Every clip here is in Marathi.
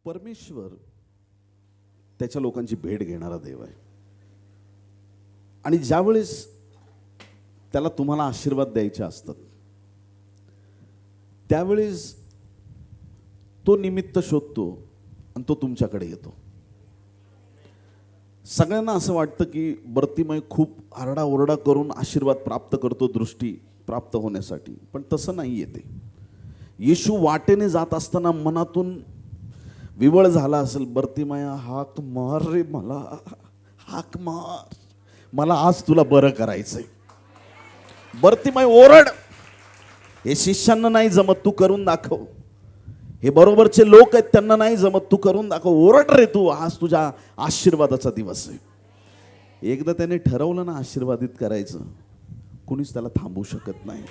परमेश्वर त्याच्या लोकांची भेट घेणारा देव आहे. आणि ज्यावेळेस त्याला तुम्हाला आशीर्वाद द्यायचे असतात त्यावेळेस तो निमित्त शोधतो आणि तो तुमच्याकडे येतो. सगळ्यांना असं वाटतं की बर्तिमय खूप आरडाओरडा करून आशीर्वाद प्राप्त करतो दृष्टी प्राप्त होण्यासाठी, पण तसं नाही येते. येशू वाटेने जात असताना मनातून विवळ झाला असेल, बर्तिमया हाक मार रे मला, हाक मार, मला आज तुला बरं करायचंय. बर्तिमय ओरड, हे शिष्यांना नाही जमत, तू करून दाखव. हे बरोबरचे लोक आहेत त्यांना नाही जमत, तू करून दाखव. ओरड रे तू, आज तुझ्या आशीर्वादाचा दिवस आहे. एकदा त्याने ठरवलं ना आशीर्वादित करायचं, कुणीच त्याला थांबवू शकत नाही.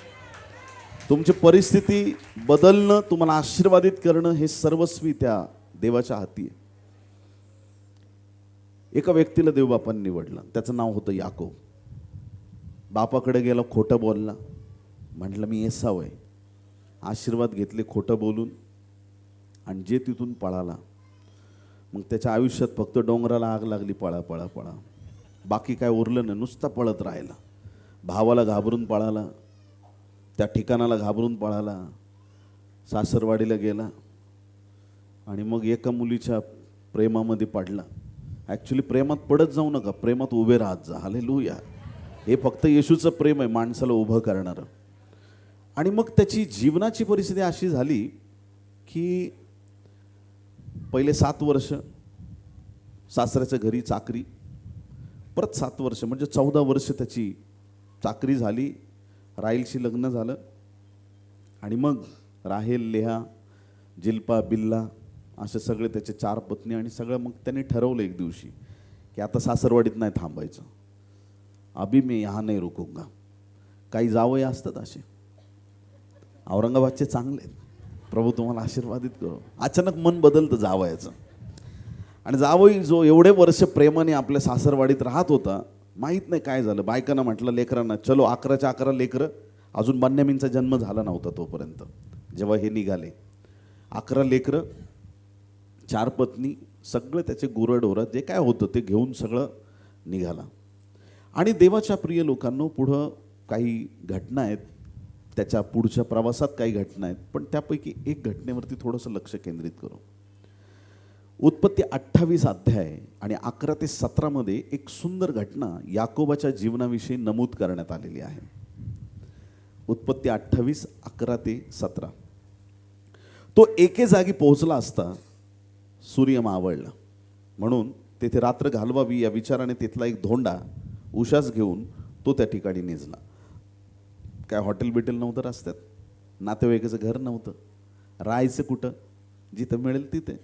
तुमची परिस्थिती बदलणं, तुम्हाला आशीर्वादित करणं हे सर्वस्वी त्या देवाच्या हाती आहे. एका व्यक्तीला देवबापांनी निवडलं, त्याचं नाव होतं याकोब. बापाकडे गेला, खोटं बोलला, म्हटलं मी एसाव आहे. आशीर्वाद घेतले खोटं बोलून आणि जे तिथून पळाला. मग त्याच्या आयुष्यात फक्त डोंगराला आग लागली, पळा पळा पळा, बाकी काय उरलं नाही, नुसता पळत राहिला. भावाला घाबरून पळाला, त्या ठिकाणाला घाबरून पळाला, सासरवाडीला गेला आणि मग एका मुलीच्या प्रेमामध्ये पडला. ॲक्च्युली प्रेमात पडत जाऊ नका, प्रेमात उभे राहत जा. हालेलुया. हे फक्त येशूचं प्रेम आहे, माणसाला उभं करणारं. आणि मग त्याची जीवनाची परिस्थिती अशी झाली की पहिले 7 वर्ष सासऱ्याच्या घरी चाकरी, परत 7 वर्ष म्हणजे 14 वर्ष त्याची चाकरी झाली. राहीलशी लग्न झालं आणि मग राहेल, लेहा, जिल्पा, बिल्ला असे सगळे त्याचे 4 पत्नी. आणि सगळं मग त्यांनी ठरवलं एक दिवशी की आता सासरवाडीत नाही थांबायचं. अभी मी यहाँ नाही रुकूंगा. काही जावई असतात असे, औरंगाबादचे चांगले, प्रभू तुम्हाला आशीर्वादित करो. अचानक मन बदलतं जावयाचं. आणि जावई जो एवढे वर्ष प्रेमाने आपल्या सासरवाडीत राहत होता, माहीत नाही काय झालं, बायकांना म्हटलं लेकरांना, चलो 11च्या 11 लेकरं. अजून बन्यामीनचा जन्म झाला नव्हता तोपर्यंत जेव्हा हे निघाले. 11 लेकरं, 4 पत्नी, सगळं त्याचे गुरंढोरं जे काय होतं ते घेऊन सगळं निघाला. आणि देवाच्या प्रिय लोकांनो, पुढं काही घटना आहेत, त्याच्या पुढच्या प्रवासात काही घटना आहेत, पण त्यापैकी एक घटनेवरती थोडंसं लक्ष केंद्रित करू. उत्पत्ती 28 अध्याय आणि 11 ते 17 मध्ये एक सुंदर घटना याकोबाच्या जीवनाविषयी नमूद करण्यात आलेली आहे. उत्पत्ती 28, 11 ते 17. तो एके जागी पोहोचला असता सूर्य मावळला, म्हणून तेथे रात्र घालवावी या विचाराने तिथला एक धोंडा उशास घेऊन तो त्या ठिकाणी निजला. काय हॉटेल बिटेल नव्हतं रस्त्यात, नातेवाईकाचं घर नव्हतं, राहायचं कुठं, जिथं मिळेल तिथे.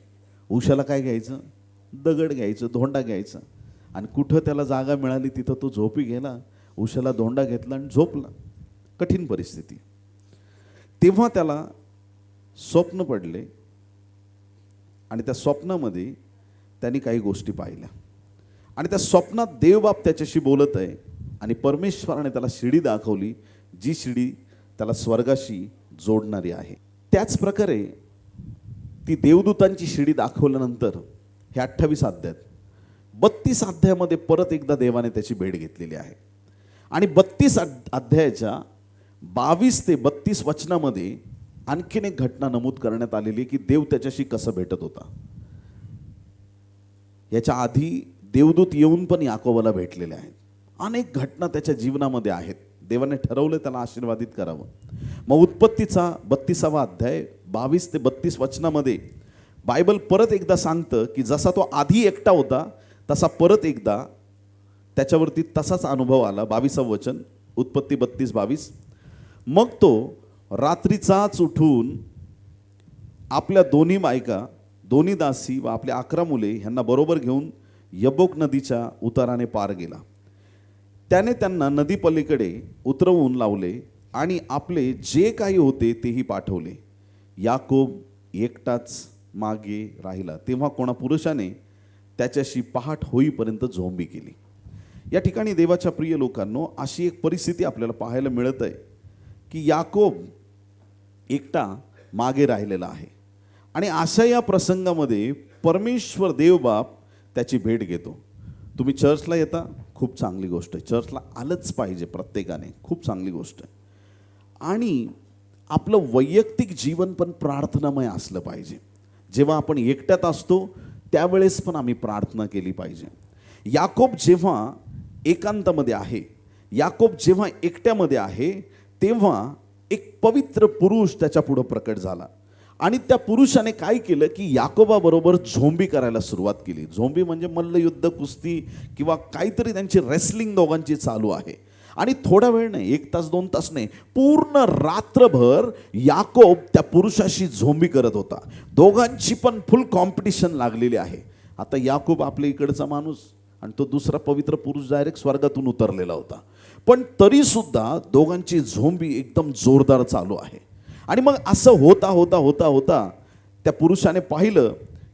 उशाला काय घ्यायचं, दगड घ्यायचं, धोंडा घ्यायचा, आणि कुठं त्याला जागा मिळाली तिथं तो झोपी गेला. उशाला धोंडा घेतला आणि झोपला. कठीण परिस्थिती. तेव्हा त्याला स्वप्न पडले आणि त्या स्वप्नामध्ये त्यांनी काही गोष्टी पाहिल्या. आणि त्या स्वप्नात देवबाप त्याच्याशी बोलत आहे आणि परमेश्वराने त्याला शिडी दाखवली, जी शिडी त्याला स्वर्गाशी जोडणारी आहे. त्याच प्रकारे ती देवदूतांची शिडी दाखवल्यानंतर हे 28 अध्यायात 32 अध्यायामध्ये परत एकदा देवाने त्याची भेट घेतलेली आहे. आणि 32 अध्यायाच्या 22 ते 32 वचनामध्ये आणखीन एक घटना नमूद करण्यात आलेली की देव त्याच्याशी कसं भेटत होता. याच्या आधी देवदूत येऊन पण याकोबाला भेटलेले आहेत. अनेक घटना त्याच्या जीवनामध्ये आहेत. देवाने ठरवलं त्याला आशीर्वादित करावं. मग उत्पत्तीचा 32वा अध्याय 22 ते 32 वचनामध्ये बायबल परत एकदा सांगतं की जसा तो आधी एकटा होता तसा परत एकदा त्याच्यावरती तसाच अनुभव आला. 22वं वचन, उत्पत्ती 32:22. मग तो रात्रीचाच उठून आपल्या दोन्ही बायका, दोन्ही दासी व आपल्या 11 मुले ह्यांना बरोबर घेऊन यब्बोक नदीच्या उताराने पार गेला. त्याने त्यांना नदी पलीकडे उतरवून लावले आणि आपले जे काही होते तेही पाठवले. याकोब एकटाच मागे राहिला. तेव्हा कोणा पुरुषाने त्याच्याशी पहाट होईपर्यंत झोंबी केली. या ठिकाणी देवाच्या प्रिय लोकांनो, अशी एक परिस्थिती आपल्याला पाहायला मिळत आहे की याकोब एकटा मागे राहिलेला आहे आणि अशा या प्रसंगामध्ये परमेश्वर देवबाप त्याची भेट घेतो. तुम्ही चर्चला येता, खूप चांगली गोष्ट आहे, चर्चला आलंच पाहिजे प्रत्येकाने, खूप चांगली गोष्ट आहे. आणि आपलं वैयक्तिक जीवन पण प्रार्थनामय असलं पाहिजे. जेव्हा आपण एकट्यात असतो त्यावेळेस पण आम्ही प्रार्थना केली पाहिजे. याकोब जेव्हा एकांतामध्ये आहे, याकोब जेव्हा एकट्यामध्ये आहे, तेव्हा एक पवित्र पुरुष त्याच्या पुढं प्रकट झाला. आणि त्या पुरुषाने काय केलं की याकोबाबरोबर झोंबी करायला सुरुवात केली. झोंबी म्हणजे मल्लयुद्ध, कुस्ती किंवा काहीतरी त्यांची रेसलिंग दोघांची चालू आहे. आणि थोडा वेळ नाही, 1 तास 2 तास नाही, पूर्ण रात्रभर याकोब त्या पुरुषाशी झोंबी करत होता. दोघांची पण फुल कॉम्पिटिशन लागलेली आहे. आता याकोब आपल्या इकडचा माणूस आणि तो दुसरा पवित्र पुरुष डायरेक्ट स्वर्गातून उतरलेला होता, पण तरी सुद्धा दोघांची झोंबी एकदम जोरदार चालू आहे. आणि मग असं होता होता होता होता त्या पुरुषाने पाहिलं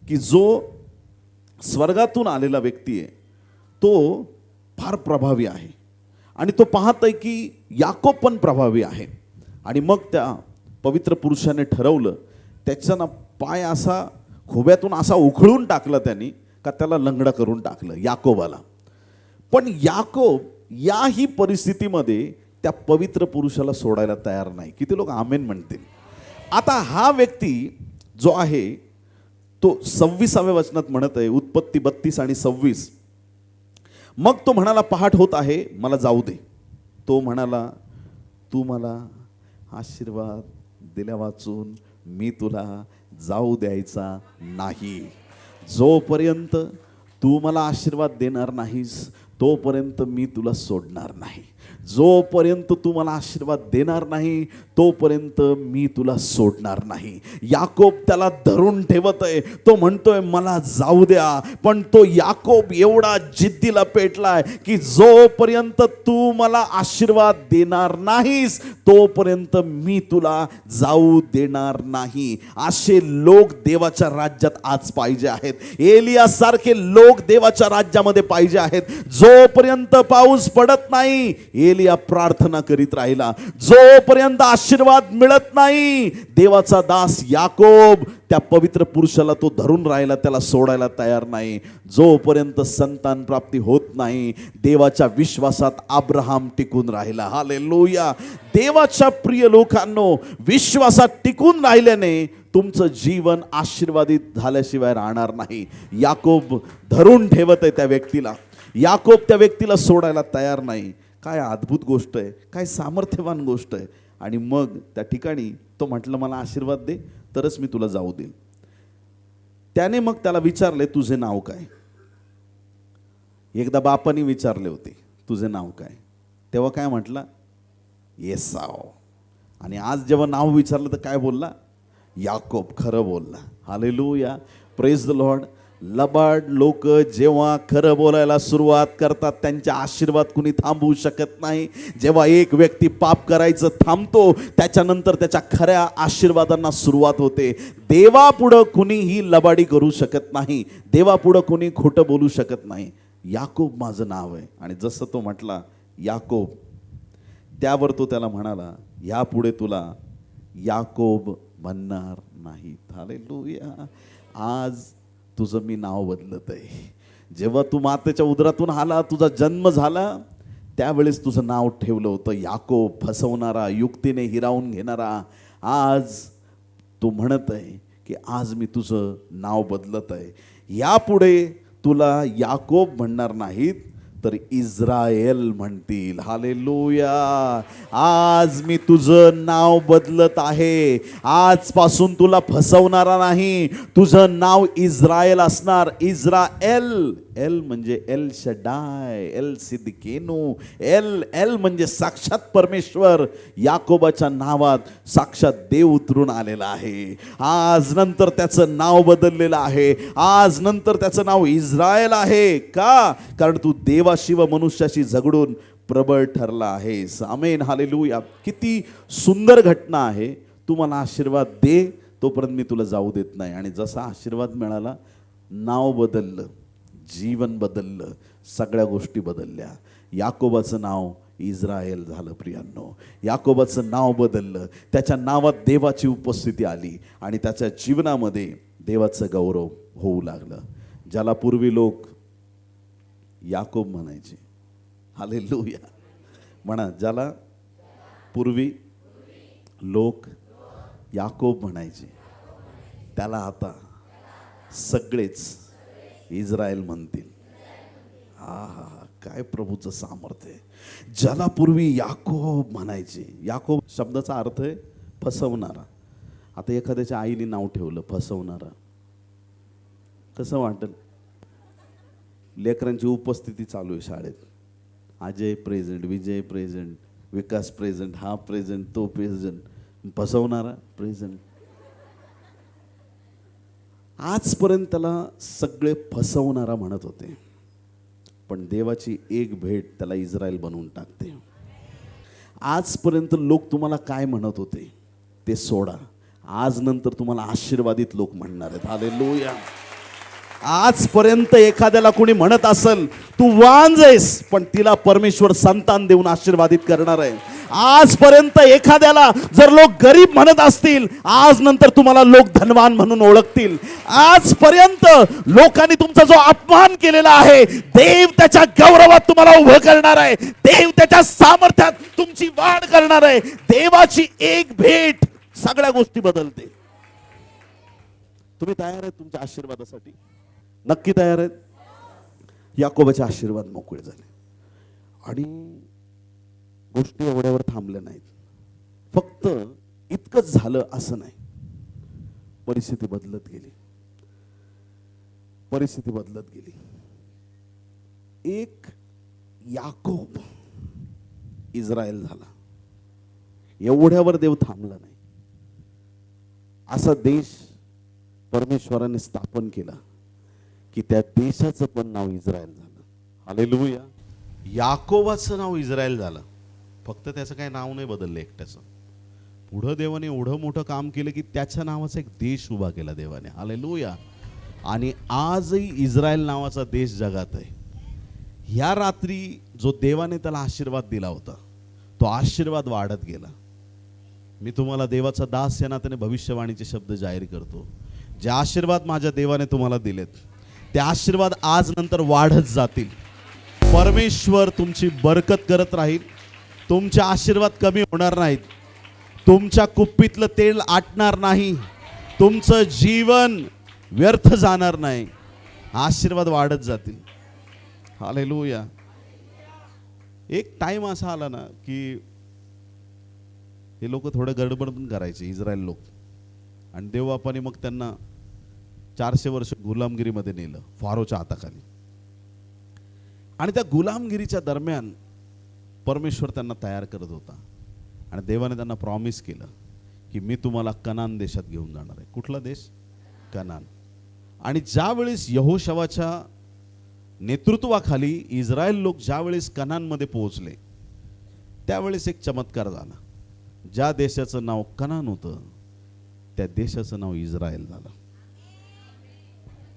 की जो स्वर्गातून आलेला व्यक्ती आहे तो फार प्रभावी आहे. आणि तो पाहतोय की याकोब पण प्रभावी आहे. आणि मग त्या पवित्र पुरुषाने ठरवलं, त्याचा ना पाय असा खोब्यातून असा उखळून टाकला त्यांनी, का त्याला लंगडा करून टाकलं याकोबाला. पण याकोब याही परिस्थितीमध्ये त्या पवित्र पुरुषाला सोडायला तयार नाही. किती लोक आमेन म्हणतील. आता हा व्यक्ती जो आहे तो 26व्या वचनात म्हणत आहे, उत्पत्ती 32 आणि 26, मग तो म्हणाला पहाट होत आहे, मला जाऊ दे. तो म्हणाला, तू मला आशीर्वाद दिल्या वाचून मी तुला जाऊ द्यायचा नाही. जोपर्यंत तू मला आशीर्वाद देणार नाहीस तोपर्यंत मी तुला सोडणार नाही. जोपर्यंत तू मला आशीर्वाद देणार नाही तोपर्यंत मी तुला सोडणार नाही. याकोब त्याला धरून ठेवत आहे. तो म्हणतोय मला जाऊ द्या, पण तो याकोब एवढा जिद्दीला पेटलाय की जोपर्यंत तू मला आशीर्वाद देणार नाहीस तोपर्यंत मी तुला जाऊ देणार नाही. असे लोक देवाच्या राज्यात आज पाहिजे आहेत. एलिया सारखे लोक देवाच्या राज्यामध्ये पाहिजे आहेत. जोपर्यंत पाऊस पडत नाही एलिया प्रार्थना करीत राहिला. जोपर्यंत आशीर्वाद मिळत नाही देवाचा दास याकोब त्या पवित्र पुरुषाला तो धरून राहिला, त्याला सोडायला तयार नाही. जोपर्यंत संतान प्राप्ती होत नाही देवाच्या विश्वासात अब्राहम टिकून राहिला. हालेलुया. देवाच्या प्रिय लोकांनो, विश्वासात टिकून राहिल्याने तुमचं जीवन आशीर्वादित झाल्याशिवाय राहणार नाही. याकोब धरून ठेवत आहे त्या व्यक्तीला. याकोब त्या व्यक्तीला सोडायला तयार नाही. काय अद्भुत गोष्ट आहे, काय सामर्थ्यवान गोष्ट आहे. आणि मग त्या ठिकाणी तो म्हटलं मला आशीर्वाद दे तरच मी तुला जाऊ देईन. त्याने मग त्याला विचारले तुझे नाव काय. एकदा बापाने विचारले होते तुझे नाव काय, तेव्हा काय म्हटलं येसाव. आणि आज जेव्हा नाव विचारलं तर काय बोलला याकोब. खरं बोलला. हालेलुया. Praise the Lord. लबाड लोक जेव्हा खरं बोलायला सुरुवात करतात त्यांचे आशीर्वाद कुणी थांबवू शकत नाही. जेव्हा एक व्यक्ती पाप करायचं थांबतो त्याच्यानंतर त्याच्या खऱ्या आशीर्वादांना सुरुवात होते. देवापुढं कुणीही लबाडी करू शकत नाही, देवापुढं कुणी खोटं बोलू शकत नाही. याकोब माझं नाव आहे. आणि जसं तो म्हटला याकोब, त्यावर तो त्याला म्हणाला यापुढे तुला याकोब म्हणणार नाही. हालेलुया. आज तुझं मी नाव बदलत आहे. जेव्हा तू मातेच्या उदरातून आला, तुझा जन्म झाला, त्यावेळेस तुझं नाव ठेवलं होतं याकोब, फसवणारा, युक्तीने हिरावून घेणारा. आज तू म्हणत आहे की आज मी तुझं नाव बदलत आहे. यापुढे तुला याकोब म्हणणार नाहीत तर इस्राएल म्हणतील. हालेलुया. आज मी तुझं नाव बदलत आहे. आजपासून तुला फसवणारा नाही, तुझं नाव इस्राएल असणार. इस्राएल, एल म्हणजे एल शडाय, एल सिद्दीकेनू, एल म्हणजे साक्षात परमेश्वर. याकोबाच्या नावात साक्षात देव उतरून आलेला आहे. आज नंतर त्याचं नाव बदललेलं आहे. आज नंतर त्याचं नाव इस्राएल आहे. का? कारण तू देवाशी व मनुष्याशी झगडून प्रबळ ठरला आहेस. आमेन. हालेलुया. किती सुंदर घटना आहे. तू मला आशीर्वाद दे तोपर्यंत मी तुला जाऊ देत नाही. आणि जसा आशीर्वाद मिळाला, नाव बदललं, जीवन बदललं, सगळ्या गोष्टी बदलल्या. याकोबाचं नाव इस्रायल झालं. प्रियांनो, याकोबाचं नाव बदललं, त्याच्या नावात देवाची उपस्थिती आली आणि त्याच्या जीवनामध्ये देवाचं गौरव होऊ लागलं. ज्याला पूर्वी लोक याकोब म्हणायचे, हालेलुया म्हणा, ज्याला पूर्वी लोक याकोब म्हणायचे त्याला आता सगळेच इस्रायल म्हणतील. हा, काय प्रभूचं सामर्थ्य आहे. ज्याला पूर्वी याकोब म्हणायचे, याकोब शब्दाचा अर्थ आहे फसवणारा. आता एखाद्याच्या आईने नाव ठेवलं फसवणारा, कसं वाटेल? लेकरांची उपस्थिती चालू आहे शाळेत, अजय प्रेझेंट, विजय प्रेझेंट, विकास प्रेझेंट, हा प्रेझेंट, तो प्रेझेंट, फसवणारा प्रेझेंट. आजपर्यंत त्याला सगळे फसवणारा म्हणत होते, पण देवाची एक भेट त्याला इस्रायल बनवून टाकते. आजपर्यंत लोक तुम्हाला काय म्हणत होते ते सोडा, आज नंतर तुम्हाला आशीर्वादित लोक म्हणणार आहेत. हालेलुया. आजपर्यंत एखाद्याला कोणी म्हणत असेल तू वांज आहेस, पण तिला परमेश्वर संतान देऊन आशीर्वादित करणार आहे. आजपर्यंत एखाद्याला जर लोक गरीब म्हणत असतील, आज नंतर तुम्हाला लोक धनवान म्हणून ओळखतील. आजपर्यंत लोकांनी तुमचा जो अपमान केलेला आहे, देव त्याच्या गौरवात तुम्हाला उभं करणार आहे. देव त्याच्या सामर्थ्यात तुमची वाढ करणार आहे. देवाची एक भेट सगळ्या गोष्टी बदलते. तुम्ही तयार आहेत तुमच्या आशीर्वादासाठी? नक्की तयार आहेत? याकोबाचे आशीर्वाद मोकळे झाले आणि गोष्टी एवढ्यावर थांबल्या नाहीत. फक्त इतकंच झालं असं नाही, परिस्थिती बदलत गेली. परिस्थिती बदलत गेली. एक याकोब इस्रायल झाला. एवढ्यावर देव थांबला नाही. असा देश परमेश्वराने स्थापन केला की त्या देशाचं पण नाव इस्रायल झालं. हालेलुया. याकोबाचं नाव इस्रायल झालं. फक्त त्याचं काही नाव नाही बदललं एकट्याचं. पुढं देवाने एवढं मोठं काम केलं की त्याच्या नावाचा एक देश उभा केला देवाने. हालेलुया. आणि आजही इस्रायल नावाचा देश जगात आहे. ह्या रात्री जो देवाने त्याला आशीर्वाद दिला होता, तो आशीर्वाद वाढत गेला. मी तुम्हाला देवाचा दास या नात्याने भविष्यवाणीचे शब्द जाहीर करतो. जे आशीर्वाद माझ्या देवाने तुम्हाला दिलेत, ते आशीर्वाद आज नंतर वाढत जातील. परमेश्वर तुमची बरकत करत राहील. तुमचे आशीर्वाद कमी होणार नाहीत. तुमच्या कुप्पीतलं तेल आटणार नाही. तुमचं जीवन व्यर्थ जाणार नाही. आशीर्वाद वाढत जातील. हालेलुया. एक टाइम असा आला ना की हे लोक थोडं गडबड पण करायचे, इस्रायल लोक, आणि देवबापाने मग त्यांना 400 वर्ष गुलामगिरीमध्ये नेलं फारोच्या हाताखाली. आणि त्या गुलामगिरीच्या दरम्यान परमेश्वर त्यांना तयार करत होता आणि देवाने त्यांना प्रॉमिस केलं की मी तुम्हाला कनान देशात घेऊन जाणार आहे. कुठला देश? कनान. आणि ज्यावेळेस यहोशवाच्या नेतृत्वाखाली इस्रायल लोक ज्यावेळेस कनानमध्ये पोहोचले, त्यावेळेस एक चमत्कार झाला. ज्या देशाचं नाव कनान होतं, त्या देशाचं नाव इस्रायल झालं.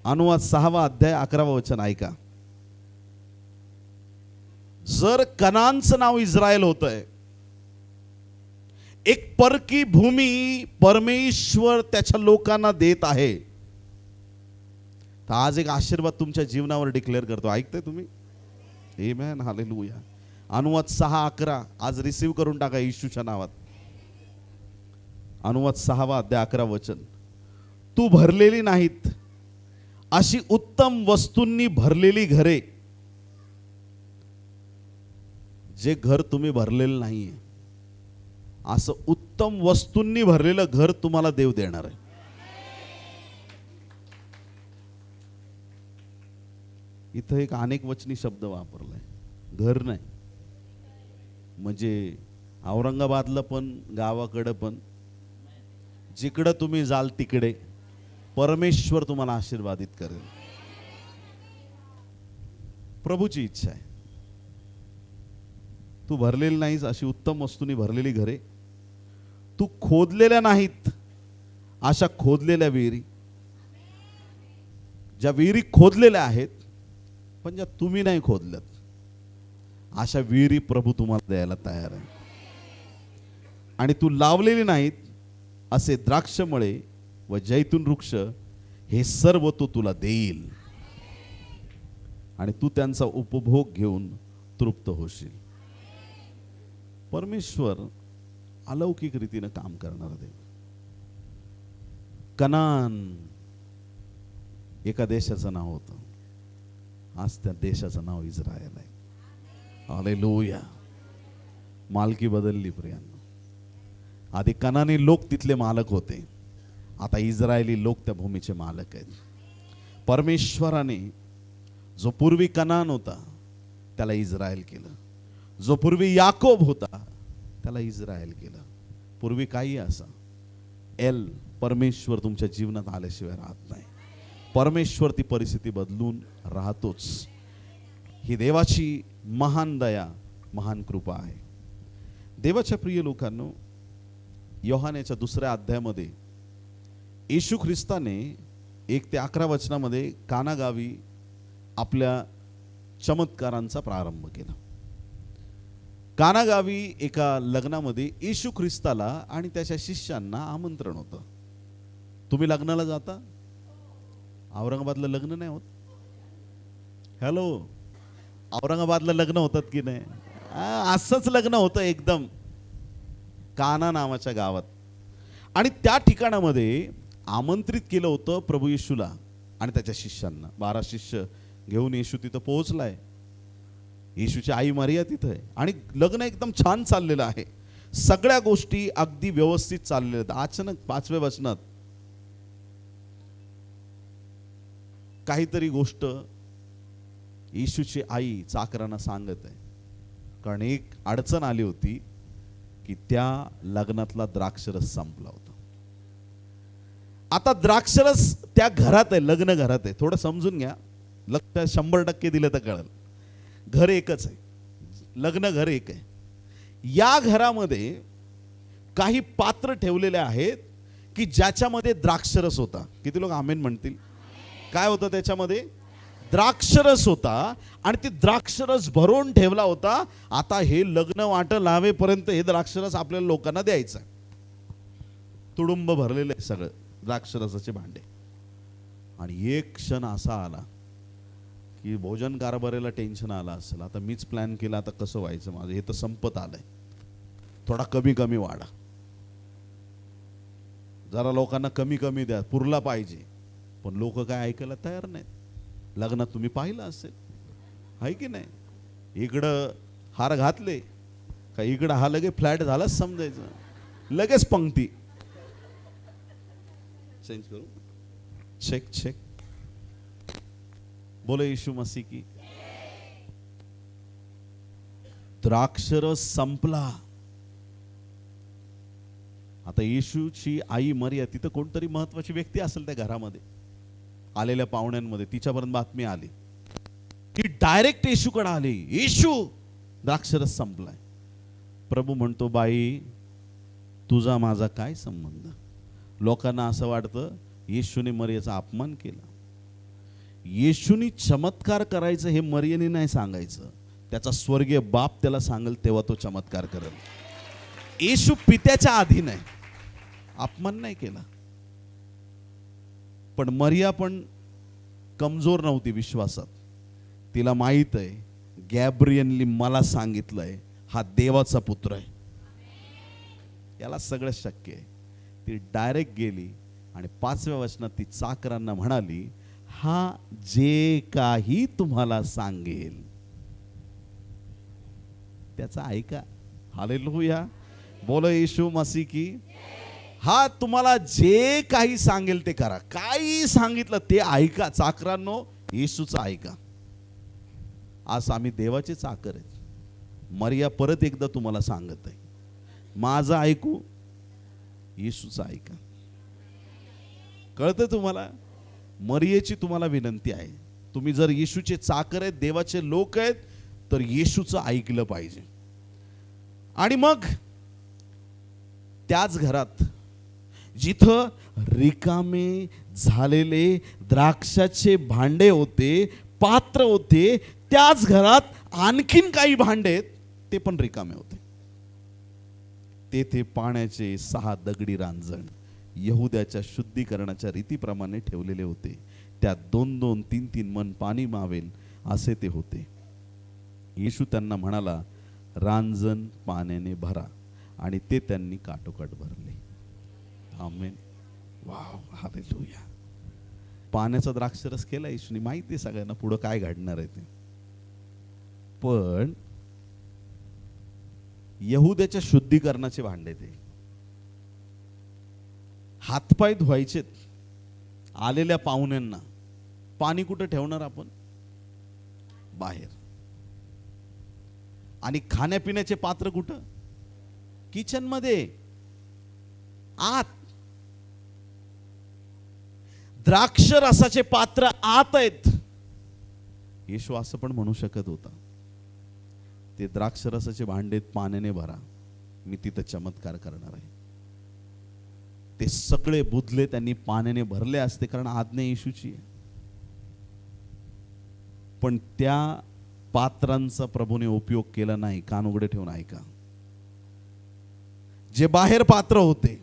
अनुवाद 6 अध्याय 11 वचन ऐका. जर कनानचं नाव इस्रायल होतंय, एक परकी भूमी परमेश्वर त्याच्या लोकांना देत आहे, तर आज एक आशीर्वाद तुमच्या जीवनावर डिक्लेअर करतो. ऐकताय तुम्ही? आमेन. हालेलुया. अनुवाद 6:11 आज रिसीव करून टाका येशूच्या नावात. अनुवाद 6 अध्याय 11 वचन. तू भरलेली नाहीत अशी उत्तम वस्तूंनी भरलेली घरे. जे घर तुम्ही भरलेलं नाहीये, असं उत्तम वस्तूंनी भरलेलं घर तुम्हाला देव देणार आहे. इथं एक अनेक वचनी शब्द वापरलाय. घर नाही म्हणजे औरंगाबादला पण, गावाकडं पण, जिकडं तुम्ही जाल तिकडे परमेश्वर तुम्हाला आशीर्वादित करेल. प्रभूची इच्छा आहे. तू भरलेली नाहीस अशी उत्तम वस्तूंनी भरलेली घरे, तू खोदलेल्या नाहीत अशा खोदलेल्या विहिरी. ज्या विहिरी खोदलेल्या आहेत पण ज्या तुम्ही नाही खोदल्यात, अशा विहिरी प्रभू तुम्हाला द्यायला तयार आहे. आणि तू लावलेली नाहीत असे द्राक्षमळे व जैतून वृक्ष हे सर्व तो तुला देईल आणि तू त्यांचा उपभोग घेऊन तृप्त होशील. परमेश्वर अलौकिक रीतीने काम करणार देव. कनान एका देशाचं नाव होतं, आज त्या देशाचं नाव इस्रायल आहे. हालेलुया. मालकी बदलली प्रियांनो. आधी कनानी लोक तिथले मालक होते, आता इस्रायली लोक त्या भूमीचे मालक आहेत. परमेश्वराने जो पूर्वी कनान होता त्याला इस्रायल केलं, जो पूर्वी याकोब होता त्याला इस्रायल केलं. पूर्वी काही असा एल परमेश्वर तुमच्या जीवनात आल्याशिवाय राहत नाही. परमेश्वर ती परिस्थिती बदलून राहतोच. ही देवाची महान दया, महान कृपा आहे. देवाच्या प्रिय लोकांनो, योहानेच्या 2 अध्यायामध्ये येशू ख्रिस्ताने 1 ते 11 वचनामध्ये कानागावी आपल्या चमत्कारांचा प्रारंभ केला. कानागावी एका लग्नामध्ये येशू ख्रिस्ताला आणि त्याच्या शिष्यांना आमंत्रण होतं. तुम्ही लग्नाला जाता? औरंगाबादला लग्न नाही होत? हॅलो, औरंगाबादला लग्न होतात की नाही? असंच लग्न होतं एकदम काना नावाच्या गावात. आणि त्या ठिकाणामध्ये आमंत्रित केलं होतं प्रभू येशूला आणि त्याच्या शिष्यांना. 12 शिष्य घेऊन येशू तिथं पोहोचलाय. येशूची आई मरिया तिथं आहे आणि लग्न एकदम छान चाललेलं आहे. सगळ्या गोष्टी अगदी व्यवस्थित चाललेल्या आहेत. अचानक 5व्या वचनात काहीतरी गोष्ट येशूची आई चाकरांना सांगत आहे, कारण एक अडचण आली होती की त्या लग्नातला द्राक्षरस संपला होता. आता द्राक्षरस त्या घरात आहे, लग्न घरात आहे. थोडं समजून घ्या, लक्ष 100% दिलं तर कळेल. घर एकच आहे, लग्न घर एक आहे. या घरामध्ये काही पात्र ठेवलेले आहेत की ज्याच्यामध्ये द्राक्षरस होता. किती लोक आमेन म्हणतील? काय होतं त्याच्यामध्ये? द्राक्षरस होता आणि ते द्राक्षरस भरून ठेवला होता. आता हे लग्न वाट लावेपर्यंत हे द्राक्षरस आपल्याला लोकांना द्यायचं. तुडुंब भरलेलं आहे सगळं द्राक्षरसाचे भांडे. आणि एक क्षण असा आला की भोजन कारभारीला टेन्शन आलं असेल, आता मीच प्लॅन केला, आता कसं व्हायचं माझं, हे तर संपत आलंय, थोडा कमी कमी वाढा, जरा लोकांना कमी कमी द्या, पुरला पाहिजे. पण लोक काय ऐकायला तयार नाहीत. लग्नात तुम्ही पाहिलं असेल, आहे की नाही? इकडं हार घातले का इकडं हा लगे फ्लॅट झालाच समजायचं, लगेच पंक्ती चेंज करू, चेक चेक. बोले येशू मसीह की. द्राक्षरस संपला. आता येशूची आई मरिया, तिथं कोणतरी महत्वाची व्यक्ती असेल त्या घरामध्ये, आलेल्या पाहुण्यांमध्ये तिच्यापर्यंत बातमी आली. ती डायरेक्ट येशूकडे आली, येशू द्राक्षरस संपलाय. प्रभू म्हणतो, बाई तुझा माझा काय संबंध? लोकांना असं वाटतं येशूने मरियाचा अपमान केला. येशूनी चमत्कार करायचं हे मरियेने नाही सांगायचं, त्याचा स्वर्गीय बाप त्याला सांगेल तेव्हा तो चमत्कार करेल. येशू पित्याच्या अधीन आहे, अपमान नाही केला. पण मरिया पण कमजोर नव्हती विश्वासात. तिला माहित आहे गॅब्रियलनी मला सांगितलंय हा देवाचा पुत्र आहे, याला सगळं शक्य आहे. ती डायरेक्ट गेली आणि 5व्या वचनात ती चाकरांना म्हणाली, हा जे काही तुम्हाला सांगेल त्याचा ऐका. हालेलुया. बोलो येशू मसीह की. हा तुम्हाला जे काही सांगेल ते करा. काही सांगितलं ते ऐका. चाकरांनो, येशूचं ऐका. आज आम्ही देवाचे चाकर आहेत. मरिया परत एकदा तुम्हाला सांगत आहे, माझं ऐकू, येशूचं ऐका. कळतं तुम्हाला? मरियेची तुम्हाला विनंती आहे, तुम्ही जर येशूचे चाकर आहेत, देवाचे लोक आहेत, तर येशूचं ऐकलं पाहिजे. आणि मग त्याच घरात जिथं रिकामे झालेले द्राक्षाचे भांडे होते, पात्र होते, त्याच घरात आणखीन काही भांडे आहेत, ते पण रिकामे होते. तेथे पाण्याचे 6 दगडी रांजण यहुद्याच्या शुद्धीकरणाच्या रीतीप्रमाणे ठेवलेले होते. त्यात 2-2, 3-3 मन पाणी मावेल असे ते होते. येशू त्यांना म्हणाला, रांजण पाण्याने भरा, आणि ते त्यांनी काठोकाठ भरले. आमेन. Wow, hallelujah. पाण्याचा द्राक्षरस केला येशूने. माहिती आहे सगळ्यांना पुढं काय घडणार आहे ते. पण यहुद्याच्या शुद्धीकरणाचे भांडे ते. हातपाय धुवायचेत आलेल्या पाहुण्यांना. पाणी कुठं ठेवणार आपण? बाहेर. आणि खाण्यापिण्याचे पात्र कुठं? किचन मध्ये, आत. द्राक्ष रसाचे पात्र आत आहेत. येशू असं पण म्हणू शकत होता, ते द्राक्ष रसाचे भांडे पाण्याने भरा, मी तिथं चमत्कार करणार आहे. ते सगळे बुधले त्यांनी पाण्याने भरले असते, कारण आज्ञा येशूची आहे. पण त्या पात्रांचा प्रभूने उपयोग केला नाही. कान उघडे ठेवून ऐका. जे बाहेर पात्र होते,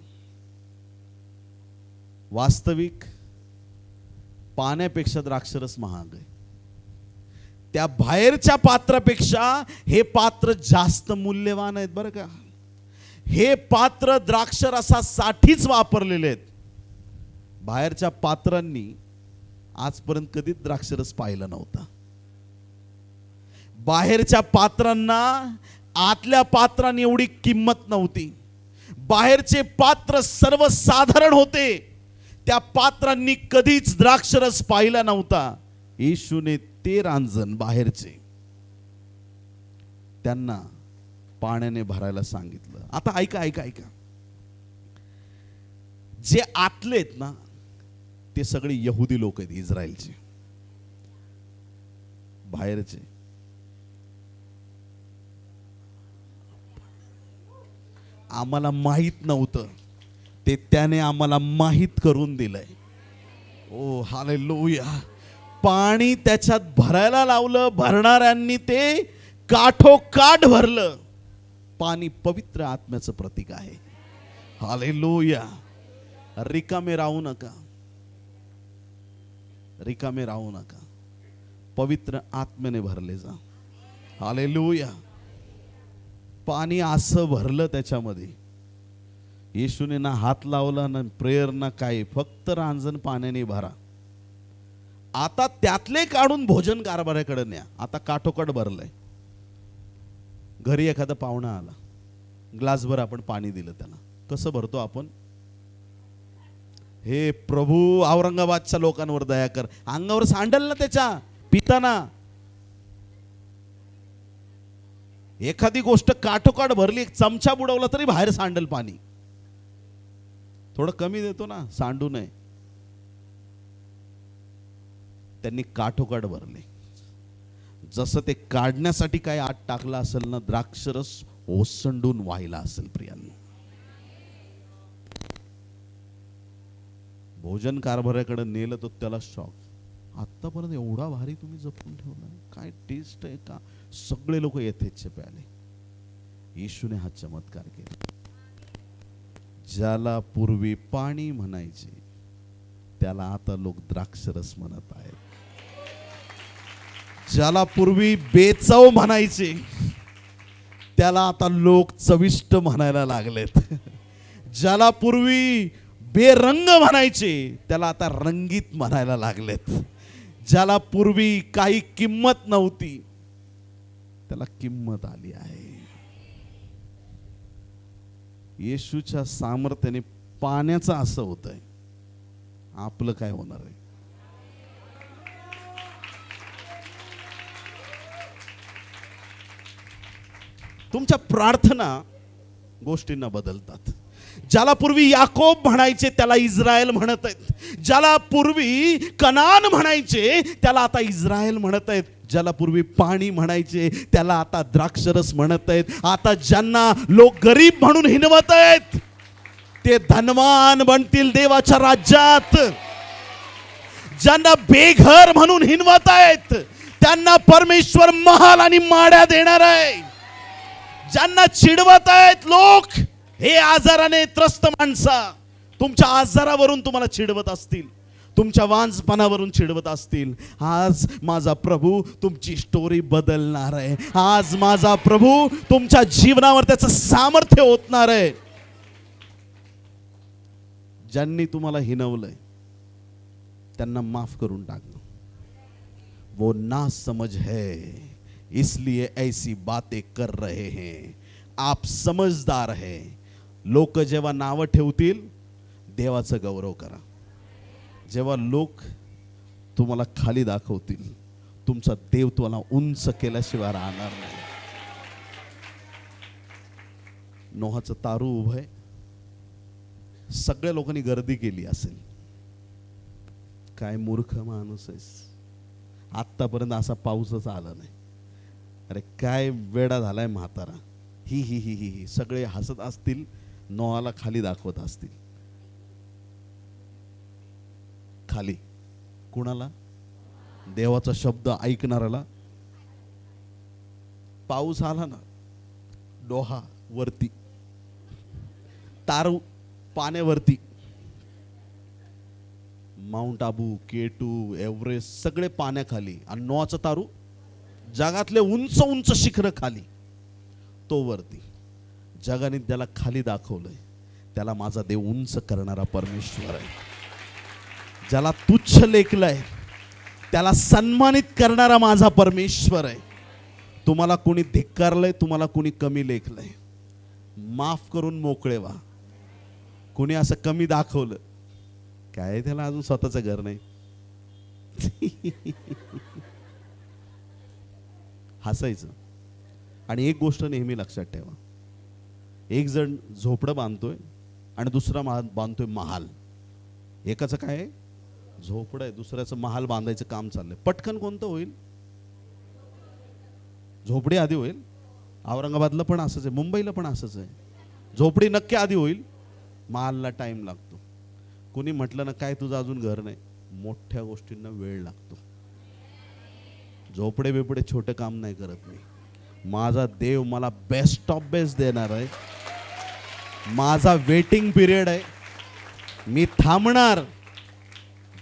वास्तविक पाण्यापेक्षा द्राक्षरस महाग आहे. त्या बाहेरच्या पात्रापेक्षा हे पात्र जास्त मूल्यवान आहेत बरं का. हे पात्र द्राक्षरसासाठीच वापरलेले आहेत. बाहेरच्या पात्रांनी आजपर्यंत कधीच द्राक्षरस पाहिला नव्हता. बाहेरच्या पात्रांना आतल्या पात्रांनी एवढी किंमत नव्हती. बाहेरचे पात्र सर्वसाधारण होते. त्या पात्रांनी कधीच द्राक्षरस पाहिला नव्हता. येशूने ते रांजण बाहेरचे त्यांना पाण्याने भरायला सांगितलं. आता ऐका ऐका ऐका. जे आतले आहेत ना, ते सगळे यहुदी लोक आहेत, इस्रायलचे. बाहेरचे आम्हाला माहित नव्हतं, ते त्याने आम्हाला माहित करून दिलंय. ओ हालेलुया. पाणी त्याच्यात भरायला लावलं. भरणाऱ्यांनी ते काठोकाठ भरलं. पाणी पवित्र आत्म्याचं प्रतीक आहे. हालेलुया. रिकामे राहू नका, रिकामे राहू नका. पवित्र आत्म्याने भरले जा. हालेलुया. पाणी असं भरलं त्याच्यामध्ये. येशूने ना हात लावला ना प्रेयर ना काय, फक्त रांजण पाण्याने भरा. आता त्यातले काढून भोजन कारभाराकडे न्या. आता काठोकाठ भरलंय. घरी एखादा पाहुणा आला, ग्लासभर आपण पाणी दिलं त्याला, कसं भरतो आपण? हे प्रभू औरंगाबादच्या लोकांवर दया कर. अंगावर सांडल ना त्याच्या पिताना. एखादी गोष्ट काठोकाठ भरली, एक चमचा बुडवला तरी बाहेर सांडल पाणी. थोडं कमी देतो ना, सांडू नये. त्यांनी काठोकाठ भरले. जसं ते काढण्यासाठी काय आत टाकला असेल ना, द्राक्षरस ओसंडून व्हायला असेल. प्रियांनो, भोजन कारभाराकडे नेलं तर त्याला शॉक. आतापर्यंत एवढा भारी तुम्ही जपून ठेवला, काय टेस्ट आहे का? सगळे लोक येथेच प्याले. येशूने हा चमत्कार केला. ज्याला पूर्वी पाणी म्हणायचे त्याला आता लोक द्राक्षरस म्हणत आहेत. ज्याला पूर्वी बेचव म्हणायचे त्याला आता लोक चविष्ट म्हणायला लागलेत. ज्याला पूर्वी बेरंग म्हणायचे त्याला आता रंगीत म्हणायला लागलेत. ज्याला पूर्वी काही किंमत नव्हती त्याला किंमत आली आहे. येशूच्या सामर्थ्याने पाण्याचं असं होतंय. आपलं काय होणार आहे? तुमच्या प्रार्थना गोष्टींना बदलतात. ज्याला पूर्वी याकोब म्हणायचे त्याला इस्रायल म्हणत आहेत. ज्याला पूर्वी कनान म्हणायचे त्याला आता इस्रायल म्हणत आहेत. ज्याला पूर्वी पाणी म्हणायचे त्याला आता द्राक्षरस म्हणत आहेत. आता ज्यांना लोक गरीब म्हणून हिणवत आहेत ते धनवान बनतील देवाच्या राज्यात. ज्यांना बेघर म्हणून हिणवत आहेत त्यांना परमेश्वर महाल आणि माड्या देणार आहे. ज्यांना चिडवत आहेत लोक, हे आजाराने त्रस्त माणसा, तुमच्या आजारावरून तुम्हाला चिडवत असतील, तुमच्या वांजपणावरून चिडवत असतील, आज माझा प्रभू तुमची स्टोरी बदलणार आहे. आज माझा प्रभू तुमच्या जीवनावर त्याचं सामर्थ्य ओतणार आहे. ज्यांनी तुम्हाला हिनवलंय त्यांना माफ करून टाकणं. वो ना समझ है इसलिए ऐसी बातें कर रहे हैं. आप समजदार है. लोक जेव्हा नावं ठेवतील देवाचं गौरव करा. जेव्हा लोक तुम्हाला खाली दाखवतील, तुमचा देव तुम्हाला उंच केल्याशिवाय राहणार नाही. नोहाचं तारू उभं आहे. सगळ्या लोकांनी गर्दी केली असेल. काय मूर्ख माणूस आहेस, आत्तापर्यंत असा पाऊसच आला नाही. अरे काय वेडा झालाय म्हातारा. ही ही ही ही ही सगळे हसत असतील, नोहाला खाली दाखवत असतील. खाली कुणाला? देवाचा शब्द ऐकणाऱ्याला. पाऊस आला ना, डोहा वरती, तारू पाण्यावरती. माउंट आबू, केटू, एव्हरेस्ट सगळे पाण्याखाली, आणि नोआचा तारू जगातले उंच उंच शिखर खाली, तो वरती. जगाने त्याला खाली दाखवलंय, त्याला माझा देव उंच करणारा परमेश्वर आहे. ज्याला तुच्छ लेखलंय त्याला सन्मानित करणारा माझा परमेश्वर आहे. तुम्हाला कोणी धिक्कारलंय, तुम्हाला कोणी कमी लेखलंय, माफ करून मोकळे व्हा. कोणी असं कमी दाखवलं, काय त्याला अजून स्वतःचं घर नाही. हसायचं. आणि एक गोष्ट नेहमी लक्षात ठेवा, एक जण झोपडं बांधतोय आणि दुसरा बांधतोय महाल. एकाचं काय आहे, झोपडं आहे, दुसऱ्याचं महाल बांधायचं काम चाललंय. पटकन कोणतं होईल? झोपडी आधी होईल. औरंगाबादला पण असंच आहे, मुंबईला पण असंच आहे. झोपडी नक्की आधी होईल, महालला टाइम लागतो. कोणी म्हटलं ना काय तुझं अजून घर नाही, मोठ्या गोष्टींना वेळ लागतो. झोपडे बिपडे छोटे काम नाही करत मी. माझा देव मला बेस्ट ऑफ बेस्ट देणार आहे. माझा वेटिंग पिरियड आहे, मी थांबणार.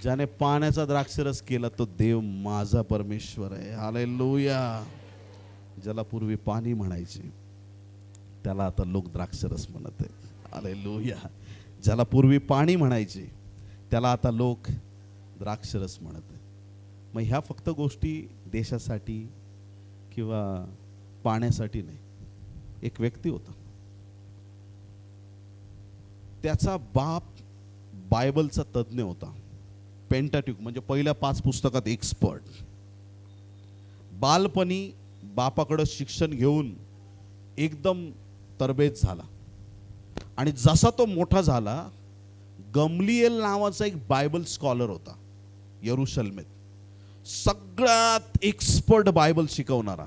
ज्याने पाण्याचा द्राक्षरस केला तो देव माझा परमेश्वर आहे. हालेलुया. ज्याला पूर्वी पाणी म्हणायचे त्याला आता लोक द्राक्षरस म्हणत आहेत. हालेलुया. ज्याला पूर्वी पाणी म्हणायचे त्याला आता लोक द्राक्षरस म्हणत आहेत. मग ह्या फक्त गोष्टी देशासाठी किंवा पाण्यासाठी नाही. एक व्यक्ती होता, त्याचा बाप बायबलचा तज्ञ होता. पेंटाट्यूक म्हणजे पहिल्या 5 पुस्तकात एक्सपर्ट. बालपणी बापाकडं शिक्षण घेऊन एकदम तरबेज झाला, आणि जसा तो मोठा झाला, गमलिएल नावाचा एक बायबल स्कॉलर होता यरुशलेमेत, सगळ्यात एक्सपर्ट बायबल शिकवणारा.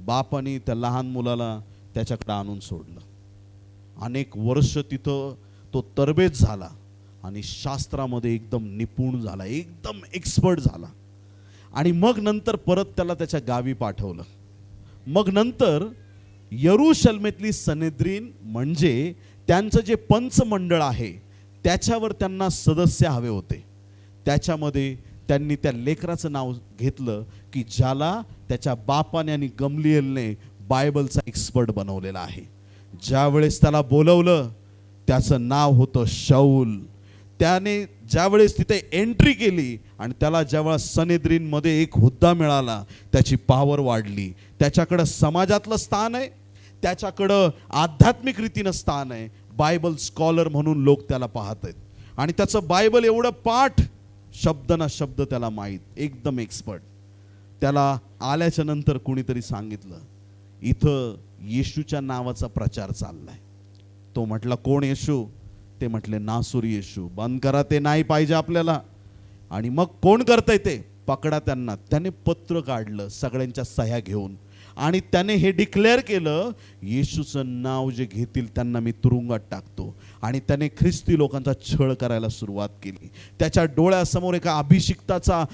बापाने त्या लहान मुलाला त्याच्याकडे आणून सोडलं. अनेक वर्ष तिथं तो तरबेज झाला आणि शास्त्रामध्ये एकदम निपुण झाला, एकदम एक्सपर्ट झाला. आणि मग नंतर परत त्याला त्याच्या गावी पाठवलं. मग नंतर यरुशलेमेतली सनेद्रीन म्हणजे त्यांचं जे पंचमंडळ आहे त्याच्यावर त्यांना सदस्य हवे होते. त्याच्यामध्ये त्यांनी त्या लेकराचं नाव घेतलं की ज्याला त्याच्या बापाने आणि गमलिएलने बायबलचा एक्सपर्ट बनवलेला आहे. ज्यावेळेस त्याला बोलवलं त्याचं नाव होतं शाऊल. त्याने ज्यावेळेस तिथे एंट्री केली आणि त्याला ज्यावेळेस सनेद्रीनमध्ये एक हुद्दा मिळाला, त्याची पॉवर वाढली. त्याच्याकडं समाजातलं स्थान आहे, त्याच्याकडं आध्यात्मिक रीतीनं स्थान आहे. बायबल स्कॉलर म्हणून लोक त्याला पाहत आहेत. आणि त्याचं बायबल एवढं पाठ, शब्द ना शब्द त्याला माहीत, एकदम एक्सपर्ट. त्याला आल्याच्या नंतर कुणीतरी सांगितलं इथं येशूच्या नावाचा प्रचार चाललाय. तो म्हटला कोण येशू? ते म्हटले नासुरी येशू. बंद करा, ते नाही पाहिजे आपल्याला. आणि मग कोण करतंय ते? पकडा त्यांना. त्याने पत्र काढलं सगळ्यांच्या सह्या घेऊन, आणि त्याने हे डिक्लेअर केलं येशूचं नाव जे घेतील त्यांना मी तुरुंगात टाकतो. आणि त्याने ख्रिस्ती लोकांचा छळ करायला सुरुवात केली. त्याच्या डोळ्यासमोर एका अभिषिक्ताचा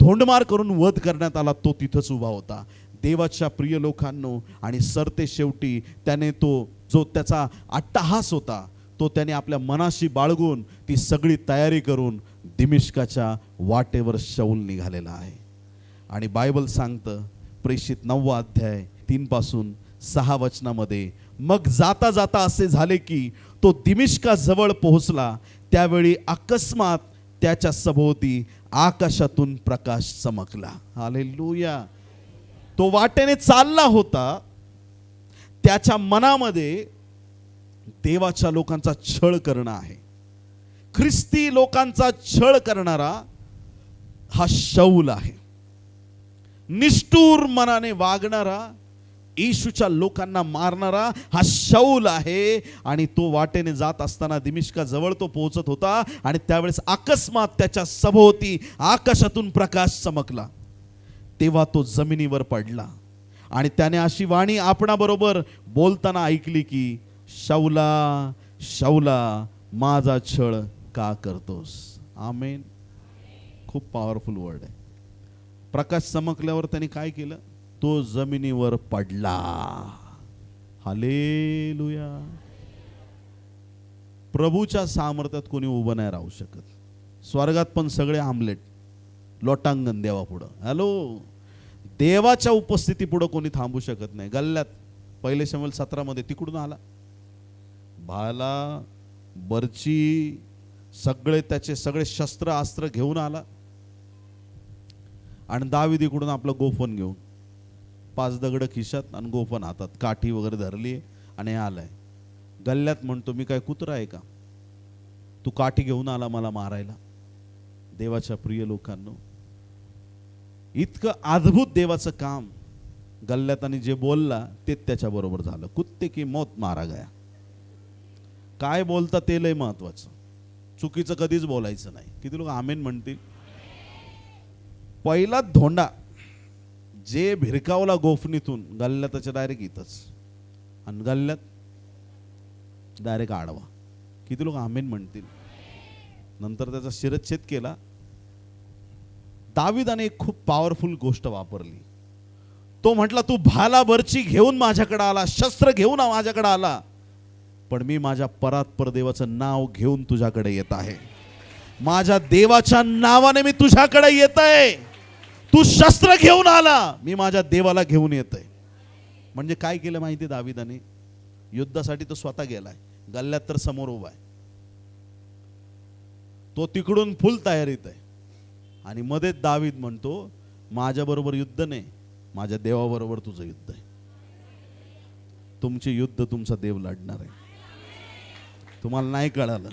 धोंडमार करून वध करण्यात आला तो तिथंच उभा होता. देवाच्या प्रिय लोकांनो, आणि सरते शेवटी त्याने तो जो त्याचा अट्टहास होता तो त्याने आपल्या मनाशी बाळगून ती सगळी तयारी करून दिमिश्काच्या वाटेवर शौल निघालेला आहे. आणि बायबल सांगतं प्रेषित 9 अध्याय 3 पासून 6 वचनामध्ये, मग जाता जाता असे झाले की तो दिमिश्काजवळ पोहोचला, त्यावेळी अकस्मात त्याच्या सभोवती आकाशातून प्रकाश चमकला. हालेलुया. तो वाटेने चालला होता, त्याच्या मनामध्ये देवाच्या लोकांचा छळ करणं आहे. ख्रिस्ती लोकांचा छळ करणारा हा शौल आहे. निष्ठुर मनाने वागणारा, येशूच्या लोकांना मारणारा हा शौल आहे. आणि तो वाटेने जात असताना दिमिश्काजवळ तो पोहोचत होता, आणि त्यावेळेस अकस्मात त्याच्या सभोवती आकाशातून प्रकाश चमकला. तेव्हा तो जमिनीवर पडला, आणि त्याने अशी वाणी आपणाबरोबर बोलताना ऐकली की, शौला शौला माझा छळ का करतोस. आमेन. खूप पॉवरफुल वर्ड आहे. प्रकाश चमकल्यावर त्याने काय केलं? तो जमिनीवर पडला. हालेलुया. प्रभूच्या सामर्थ्यात कोणी उभं नाही राहू शकत. स्वर्गात पण सगळे आमलेट, लोटांगण देवापुढं. हॅलो, देवाच्या उपस्थिती पुढं कोणी थांबू शकत नाही. गल्ल्यात 1 शमूएल 17 मध्ये तिकडून आला, भाला बर्ची सगळे त्याचे सगळे शस्त्र अस्त्र घेऊन आला, आणि दावीद इकडून आपलं गोफन घेऊन 5 दगड खिशात आणि गोफन हातात, काठी वगैरे धरली, आणि आलाय. गल्ल्यात म्हणतो, मी काय कुत्रा आहे का, तू काठी घेऊन आला मला मारायला. देवाच्या प्रिय लोकांनो, इतकं अद्भुत देवाचं काम गल्ल्यात, आणि जे बोलला ते त्याच्या बरोबर झालं. कुत्ते की मौत मारा गया. काय बोलता ते लय महत्वाचं. चुकीचं कधीच बोलायचं नाही. किती लोक आमेन म्हणतील? पहिला धोंडा जे भिरकावला गोफणीतून, गल्ल्यातच्या डायरेक्ट इथंच, आणि गल्ल्यात डायरेक्ट आडवा. किती लोक आमेन म्हणतील? नंतर त्याचा शिरच्छेद केला. दावीदाने एक खूप पॉवरफुल गोष्ट वापरली. तो म्हटला, तू भाला बर्ची घेऊन माझ्याकडे आला, शस्त्र घेऊन माझ्याकडे आला, पण मी माझ्या परात्पर देवाचं नाव घेऊन तुझ्याकडे येत आहे. माझ्या देवाच्या नावाने मी तुझ्याकडे येत आहे. तू शस्त्र घेऊन आला, मी माझ्या देवाला घेऊन येत आहे. म्हणजे काय केलं माहिती दावीदाने? युद्धासाठी तो स्वतः गेलाय, गल्ल्यात तर समोर उभा आहे. तो तिकडून फुल तयारीत आहे, आणि मध्ये दावीद म्हणतो, माझ्या बरोबर युद्ध नाही, माझ्या देवाबरोबर तुझं युद्ध आहे. तुमचे युद्ध तुमचा देव लढणार आहे. तुम्हाला नाही कळालं?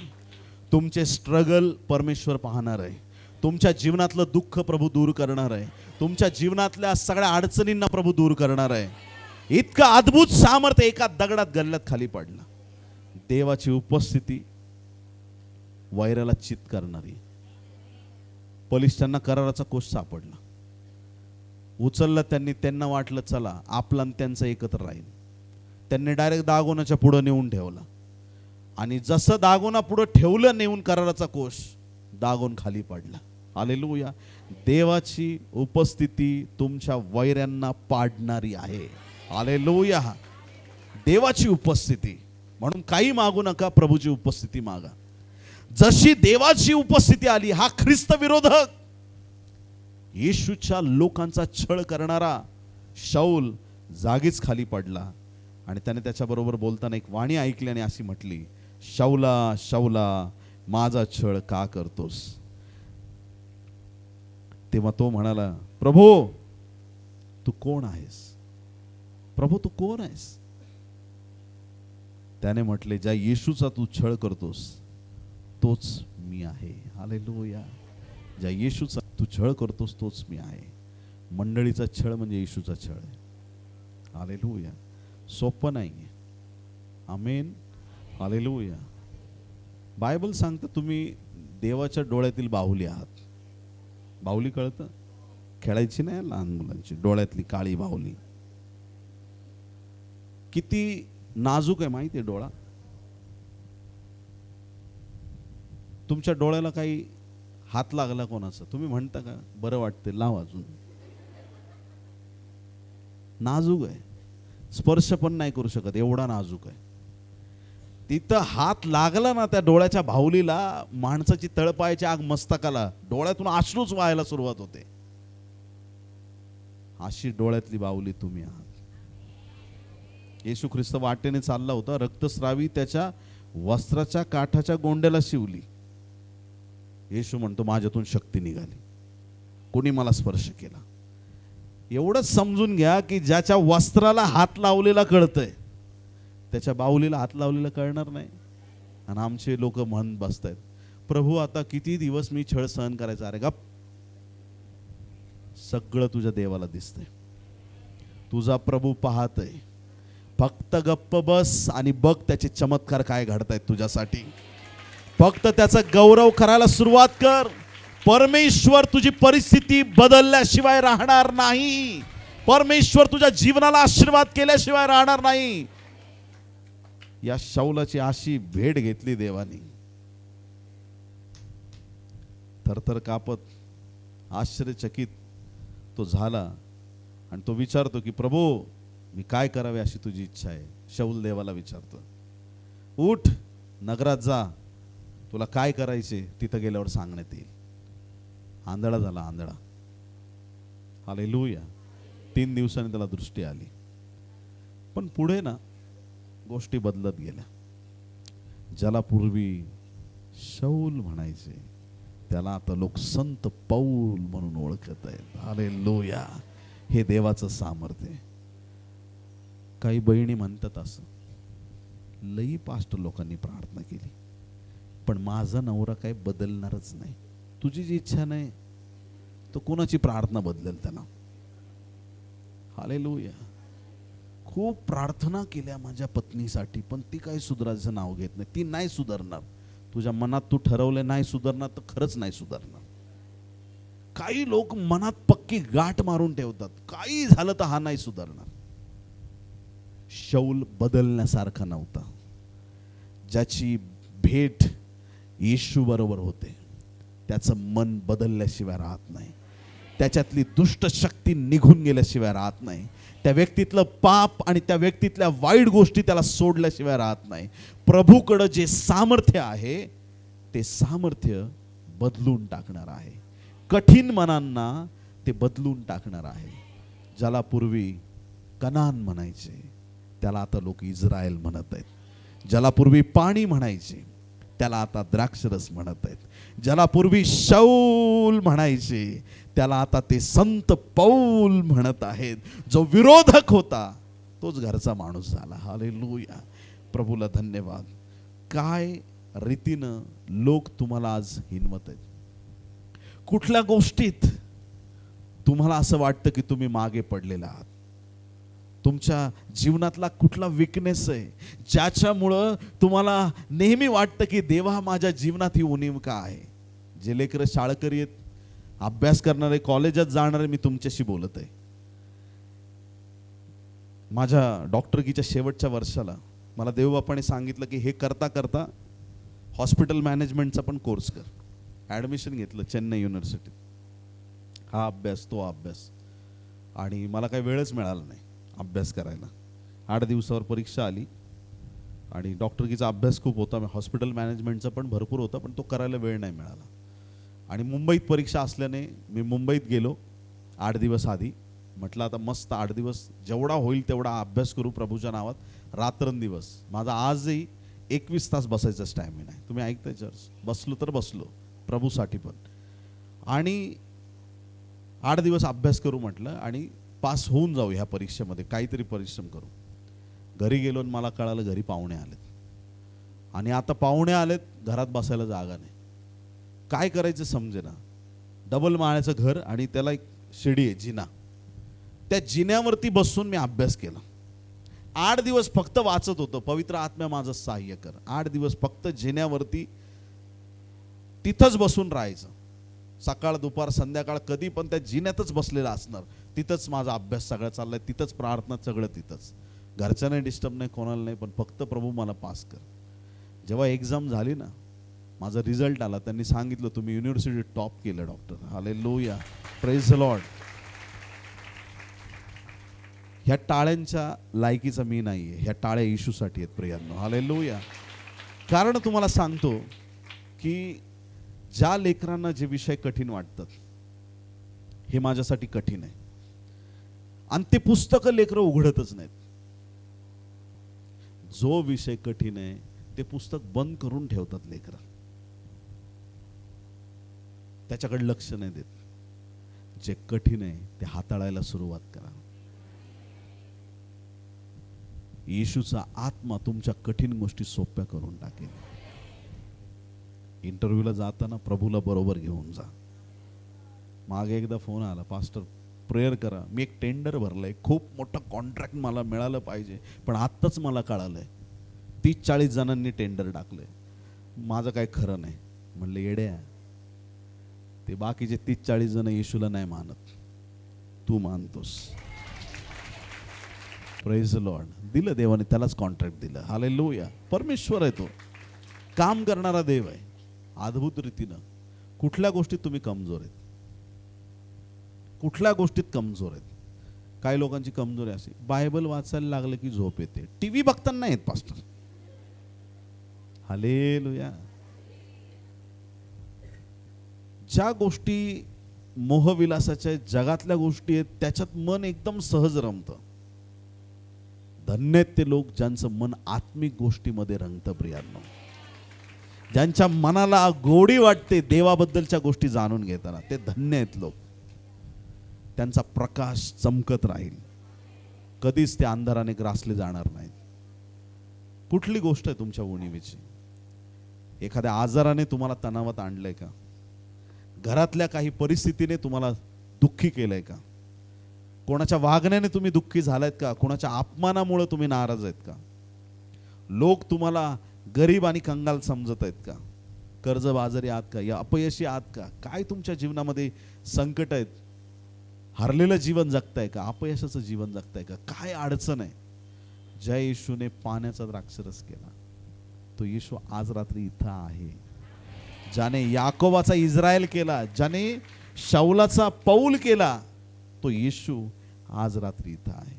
तुमचे स्ट्रगल परमेश्वर पाहणार आहे. तुमच्या जीवनातलं दुःख प्रभू दूर करणार आहे. तुमच्या जीवनातल्या सगळ्या अडचणींना प्रभू दूर करणार आहे. इतकं अद्भुत सामर्थ्य एका दगडात गल्ल्यात खाली पडला. देवाची उपस्थिती वैराला चित करणारी. पलिष्ठांना कराराचा कोष सापडला, उचलला त्यांनी. त्यांना वाटलं चला आपला आणि त्यांचं एकत्र राहील. त्यांनी डायरेक्ट दागोनाच्या पुढं नेऊन ठेवला, आणि जसं दागोना पुढं ठेवलं नेऊन कराराचा कोष, दागोन खाली पडला. हालेलुया. देवाची उपस्थिती तुमच्या वैऱ्यांना पाडणारी आहे. हालेलुया. देवाची उपस्थिती, म्हणून काही मागू नका, प्रभूची उपस्थिती मागा. जशी देवाची उपस्थिती आली, हा ख्रिस्त विरोधक, येशूच्या लोकांचा छळ करणारा शौल जागीच खाली पडला, आणि त्याने त्याच्याबरोबर बोलताना एक वाणी ऐकली आणि अशी म्हटली, शौला शौला माझा छळ का करतोस. तेव्हा तो म्हणाला, प्रभू तू कोण आहेस? प्रभू तू कोण आहेस? त्याने म्हटले, ज्या येशूचा तू छळ करतोस तोच मी आहे. हालेलुया. ज्या येशूचा तू छळ करतोस तोच मी आहे. मंडळीचा छळ म्हणजे येशूचा छळ आहे. हालेलुया. सोपं नाही आहे. आमेन. हालेलुया. बायबल सांगतं तुम्ही देवाच्या डोळ्यातील बाहुली आहात. बाहुली कळतं? खेळायची नाही लहान मुलांची, डोळ्यातली काळी बाहुली. किती नाजूक आहे माहिती आहे डोळा. तुमच्या डोळ्याला काही हात लागला कोणाचा, तुम्ही म्हणता का बरं वाटते लाव अजून? नाजूक आहे, स्पर्श पण नाही करू शकत, एवढा नाजूक आहे. तिथं हात लागला ना त्या डोळ्याच्या भावलीला, माणसाची तळपायाची आग मस्तकाला, डोळ्यातून अश्रूच व्हायला सुरुवात होते. अशी डोळ्यातली बाहुली तुम्ही आहात. येशू ख्रिस्त वाटेने चालला होता, रक्तस्रावी त्याच्या वस्त्राच्या काठाच्या गोंड्याला शिवली. येशू म्हणतो माझ्यातून शक्ती निघाली, कोणी मला स्पर्श केला. एवढंच समजून घ्या की ज्याच्या वस्त्राला हात लावलेला कळतंय, त्याच्या बाहुलीला हात लावलेला कळणार नाही. आणि आमचे लोक म्हणत बसतायत, प्रभू आता किती दिवस मी छळ सहन करायचा? अरे गप, सगळं तुझ्या देवाला दिसतंय, तुझा प्रभू पाहतय. फक्त गप्प बस आणि बघ त्याचे चमत्कार काय घडतायत तुझ्यासाठी. फक्त त्याचा गौरव करायला सुरुवात कर. परमेश्वर तुझी परिस्थिती बदलल्याशिवाय राहणार नाही. परमेश्वर तुझ्या जीवनाला आशीर्वाद केल्याशिवाय राहणार नाही. या शाऊलाची अशी भेट घेतली देवानी, थरथर कापत आश्चर्यचकित तो झाला. आणि तो विचारतो की प्रभू मी काय करावे अशी तुझी इच्छा आहे? शाऊल देवाला विचारतो, उठ नगरात जा, तुला काय करायचे तिथं गेल्यावर सांगण्यात येईल. आंधळा झाला, आंधळा. हालेलुया. 3 दिवसांनी त्याला दृष्टी आली. पण पुढे ना गोष्टी बदलत गेल्या. ज्याला पूर्वी शाऊल म्हणायचे त्याला आता लोक संत पौल म्हणून ओळखत आहेत. हालेलुया. हे देवाचं सामर्थ्य. काही बहिणी म्हणतात असं, लई पास्टर लोकांनी प्रार्थना केली पण माझा नवरा काही बदलणारच नाही. तुझी जी इच्छा नाही तो कोणाची प्रार्थना बदलेल त्याला? हालेलुया. खूप प्रार्थना केल्या माझ्या पत्नीसाठी पण ती काही सुधारायचं नाव घेत नाही. ती नाही सुधारणार. तुझ्या मनात तू ठरवले नाही सुधारणार तर खरंच नाही सुधारणार. काही लोक मनात पक्की गाठ मारून ठेवतात, काही झालं तर हा नाही सुधारणार. शाऊल बदलण्यासारखा नव्हता. ज्याची भेट येशू बरोबर होते त्याचं मन बदलल्याशिवाय राहत नाही. त्याच्यातली दुष्ट शक्ती निघून गेल्याशिवाय राहत नाही. त्या व्यक्तीतलं पाप आणि त्या व्यक्तीतल्या वाईट गोष्टी त्याला सोडल्याशिवाय राहत नाही. प्रभूकडं जे सामर्थ्य आहे ते सामर्थ्य बदलून टाकणार आहे. कठीण मनांना ते बदलून टाकणार आहे. ज्याला पूर्वी कनान म्हणायचे त्याला आता लोक इस्रायल म्हणत आहेत. ज्याला पूर्वी पाणी म्हणायचे त्याला आता द्राक्षरस म्हणत आहेत. ज्याला पूर्वी शाऊल म्हणायचे त्याला आता ते संत पौल म्हणत आहेत. जो विरोधक होता तोच घरचा माणूस झाला. हालेलुया. प्रभूला धन्यवाद. काय रीतीनं लोक तुम्हाला आज हिनवत आहेत. कुठल्या गोष्टीत तुम्हाला असं वाटतं की तुम्ही मागे पडलेला आहात? तुमच्या जीवनातला कुठला विकनेस आहे ज्याच्यामुळं तुम्हाला नेहमी वाटतं की देवा माझ्या जीवनात ही उणीव का आहे? जे लेकरं शाळकरी आहेत, अभ्यास करणारे, कॉलेजात जाणारे, मी तुमच्याशी बोलत आहे. माझ्या डॉक्टरकीच्या शेवटच्या वर्षाला मला देवबापाने सांगितलं की हे करता करता हॉस्पिटल मॅनेजमेंटचा पण कोर्स कर. ॲडमिशन घेतलं चेन्नई युनिव्हर्सिटीत. हा अभ्यास तो अभ्यास, आणि मला काही वेळच मिळाला नाही अभ्यास करायला. 8 दिवसावर परीक्षा आली आणि डॉक्टरकीचा अभ्यास खूप होता, हॉस्पिटल मॅनेजमेंटचा पण भरपूर होता, पण तो करायला वेळ नाही मिळाला. आणि मुंबईत परीक्षा असल्याने मी मुंबईत गेलो 8 दिवस आधी. म्हटलं आता मस्त 8 दिवस जेवढा होईल तेवढा अभ्यास करू प्रभूच्या नावात, रात्रंदिवस. माझा आजही 21 तास बसायचा स्टॅमिना आहे. तुम्ही ऐकताय चर्च? बसलो तर बसलो प्रभूसाठी पण. आणि 8 दिवस अभ्यास करू म्हटलं आणि पास होऊन जाऊ ह्या परीक्षेमध्ये, काहीतरी परिश्रम करू. घरी गेलो आणि मला कळालं घरी पाहुणे आलेत. आणि आता पाहुणे आलेत, घरात बसायला जागा नाही. काय करायचं समजेना. डबल माळ्याचं घर आणि त्याला एक शिडी आहे, जिना. त्या जिन्यावरती बसून मी अभ्यास केला. 8 दिवस फक्त वाचत होतो, पवित्र आत्म्या माझं सहाय्य कर. 8 दिवस फक्त जिन्यावरती तिथंच बसून राहायचं. सकाळ दुपार संध्याकाळ कधी पण त्या जिन्यातच बसलेला असणार. तिथंच माझा अभ्यास सगळा चाललाय, तिथंच प्रार्थना सगळं तिथंच. घरच्यांना डिस्टर्ब नाही, कोणाला नाही, पण फक्त प्रभू मला पास कर. जेव्हा एक्झाम झाली ना माझा रिझल्ट आला, त्यांनी सांगितलं तुम्ही युनिव्हर्सिटी टॉप केलं doctor. Hallelujah, praise the Lord. ह्या टाळ्यांच्या लायकीचा मी नाहीये, ह्या टाळ्या येशूसाठी आहेत प्रियांनो. हालेलुया. कारण तुम्हाला सांगतो की ज्या लेकरांना जे विषय कठीण वाटतात, हे माझ्यासाठी कठीण आहे, आणि ते पुस्तकं लेकरं उघडतच नाहीत. जो विषय कठीण आहे ते पुस्तक बंद करून ठेवतात लेकरं, त्याच्याकडे लक्ष नाही देत. जे कठीण आहे ते हाताळायला सुरुवात करा. येशूचा आत्मा तुमच्या कठीण गोष्टी सोप्या करून टाकेल. इंटरव्ह्यूला जाताना प्रभूला बरोबर घेऊन जा. मागे एकदा फोन आला, पास्टर प्रेयर करा, मी एक टेंडर भरलंय, खूप मोठं कॉन्ट्रॅक्ट मला मिळालं पाहिजे, पण आत्ताच मला कळालंय 30-40 जणांनी टेंडर टाकलंय, माझं काय खरं नाही. म्हणलं येड्या, ते बाकीचे 30-40 जण येशूला नाही मानत, तू मानतोस. Praise the Lord. दिलं देवाने, त्यालाच कॉन्ट्रॅक्ट दिलं. हालेलुया. परमेश्वर आहे, तो काम करणारा देव आहे अद्भुत रीतीनं. कुठल्या गोष्टीत तुम्ही कमजोर आहेत, कुठल्या गोष्टीत कमजोर आहेत? काही लोकांची कमजोरी अशी, बायबल वाचायला लागलं की झोप येते, टीव्ही बघताना नाही येत पास्टर. हालेलुया. ज्या गोष्टी मोहविलासाच्या जगातल्या गोष्टी आहेत, त्याच्यात मन एकदम सहज रमतं. धन्य आहेत ते लोक ज्यांचं मन आत्मिक गोष्टीमध्ये रंगतं प्रियांनो. ज्यांच्या मनाला गोडी वाटते देवाबद्दलच्या गोष्टी जाणून घेताना, ते धन्य आहेत लोक. त्यांचा प्रकाश चमकत राहील, कधीच ते अंधाराने ग्रासले जाणार नाहीत. कुठली गोष्ट आहे तुमच्या उणीवीची? एखाद्या आजाराने तुम्हाला तणावात आणलंय का? घरातल्या काही परिस्थितीने तुम्हाला दुःखी केलंय का? कोणाच्या वागण्याने तुम्ही दुःखी झालायत का? कोणाच्या अपमानामुळे तुम्ही नाराज आहेत का? लोक तुम्हाला गरीब आणि कंगाल समजत आहेत का? कर्जबाजारी आहात का? या अपयशी आहात का? काय तुमच्या जीवनामध्ये संकट आहेत? हरलेलं जीवन जगताय का? अपयशाचं जीवन जगताय का? काय अडचण आहे? ज्या येशूने पाण्याचा द्राक्षरस केला, तो येशू आज रात्री इथं आहे. ज्याने याकोबाचा इस्रायल केला, ज्याने शाऊलाचा पौल केला, तो येशू आज रात्री इथं आहे.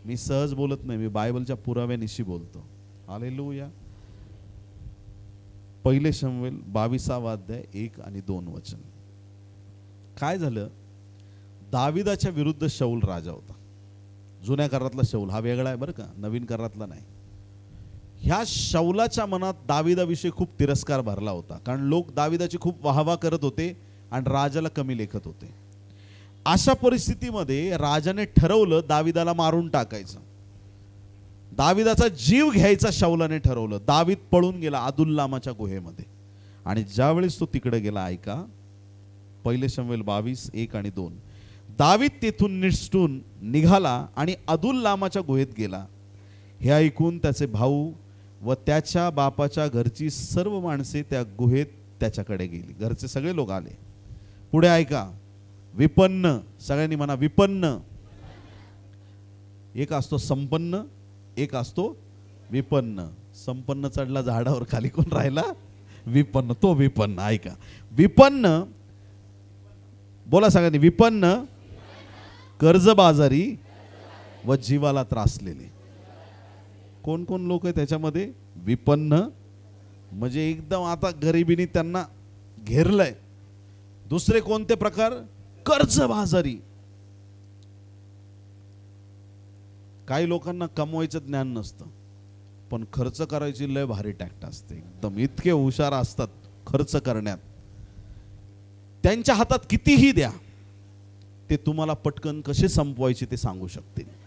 मी सहज बोलत नाही, मी बायबलच्या पुराव्यानिशी बोलतो. हालेलुया. 1 शमूएल 22 अध्याय 1 आणि 2 वचन. काय झालं? दाविदाच्या विरुद्ध शाऊल राजा होता. जुन्या करारातला शाऊल, हा वेगळा आहे बरं का, नवीन करारातला नाही. ह्या शाऊलाच्या मनात दाविदाविषयी खूप तिरस्कार भरला होता, कारण लोक दाविदाची खूप वाहवा करत होते आणि राजाला कमी लेखत होते. अशा परिस्थितीमध्ये राजाने ठरवलं दाविदाला मारून टाकायचं, दाविदाचा जीव घ्यायचा शाऊलाने ठरवलं. दावीद पळून गेला अदुल्लामाच्या गुहेमध्ये, आणि ज्यावेळेस तो तिकडे गेला, ऐका 1 शमूएल 22 1 आणि 2. दावीद तेथून निसटून निघाला आणि अदुल्लामाच्या गुहेत गेला. हे ऐकून त्याचे भाऊ व त्याच्या बापाच्या घरची सर्व माणसे त्या गुहेत त्याच्याकडे गेली. घरचे सगळे लोक आले. पुढे ऐका, विपन्न, सगळ्यांनी म्हणा विपन्न. एक असतो संपन्न, एक असतो विपन्न. संपन्न चढला झाडावर, खाली कोण राहिला? विपन्न. तो विपन्न. ऐका, विपन्न, बोला सगळ्यांनी, विपन्न, कर्जबाजारी व जीवाला त्रासलेले. कोण कोण लोक आहे त्याच्यामध्ये? विपन्न म्हणजे एकदम आता गरिबीने त्यांना घेरलंय. दुसरे कोणते प्रकार? कर्जबाजारी. काही लोकांना कमवायचं ज्ञान नसतं, पण खर्च करायची लय भारी टॅक्ट असते. एकदम इतके हुशार असतात खर्च करण्यात. त्यांच्या हातात कितीही द्या, ते तुम्हाला पटकन कसे संपवायचे ते सांगू शकतील.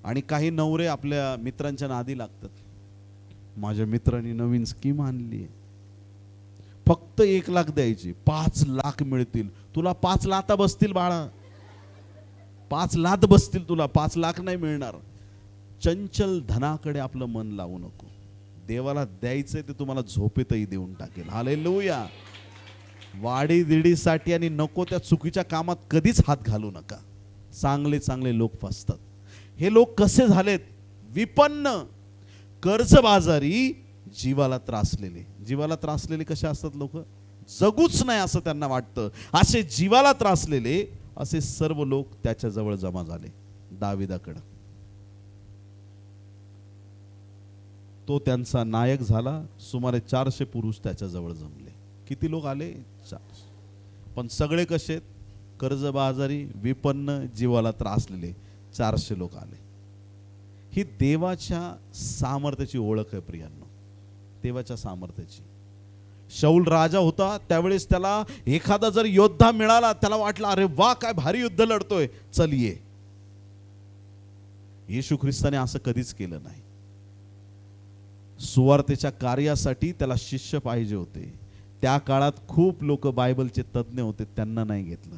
आणि काही नवरे आपल्या मित्रांच्या नादी लागतात. माझ्या मित्रांनी नवीन स्कीम आणली आहे, फक्त 1 लाख द्यायची, 5 लाख मिळतील तुला. 5 लाता बसतील बाळा, 5 लात बसतील तुला, 5 लाख नाही मिळणार. चंचल धनाकडे आपलं मन लावू नको. देवाला द्यायचंय ते तुम्हाला झोपेतही देऊन टाकेल. हालेलुया. वाढीदिडीसाठी आणि नको त्या चुकीच्या कामात कधीच हात घालू नका. चांगले चांगले लोक फसतात. हे लोक कसे झालेत? विपन्न, कर्जबाजारी, जीवाला त्रासलेले कसे असतात लोक? जगूच नाही असं त्यांना वाटतं, असे जीवाला त्रासलेले असे सर्व लोक त्याच्याजवळ जमा झाले दाविदाकडं. तो त्यांचा नायक झाला. सुमारे 400 पुरुष त्याच्याजवळ जमले. किती लोक आले? 400. पण सगळे कसे? कर्जबाजारी, विपन्न, जीवाला त्रासलेले 400 लोक आले. ही देवाच्या सामर्थ्याची ओळख आहे प्रियांनो, देवाच्या सामर्थ्याची. शाऊल राजा होता त्यावेळेस त्याला एखादा जर योद्धा मिळाला, त्याला वाटलं अरे वा काय भारी युद्ध लढतोय, चल ये. येशू ख्रिस्ताने असं कधीच केलं नाही. सुवार्तेच्या कार्यासाठी त्याला शिष्य पाहिजे होते. त्या काळात खूप लोक बायबलचे तज्ञ होते, त्यांना नाही घेतलं.